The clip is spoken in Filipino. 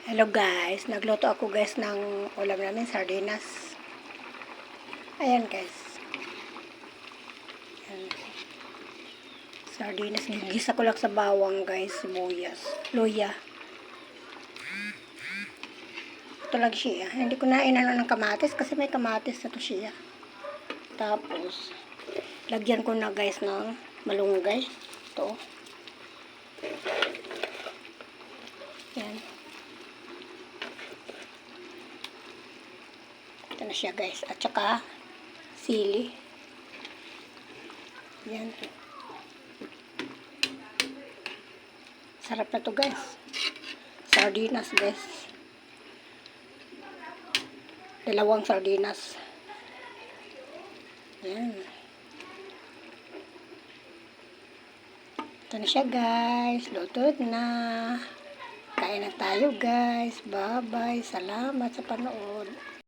Hello guys, nagluto ako guys ng ulam namin, sardinas. Ayan guys. Ayan. Sardinas, gigisa ko lang sa bawang guys, sibuyas, luya. Ito lang siya. Hindi ko na inano ng kamatis kasi may kamatis na to siya. Tapos, lagyan ko na guys ng malunggay. Ito. Ayan. Ito na siya guys. At saka sili. Yan. Sarap na to guys. Sardinas guys. Dalawang sardinas. Yan. Ito na siya guys. Luto na. Kain na tayo guys. Bye bye. Salamat sa panood.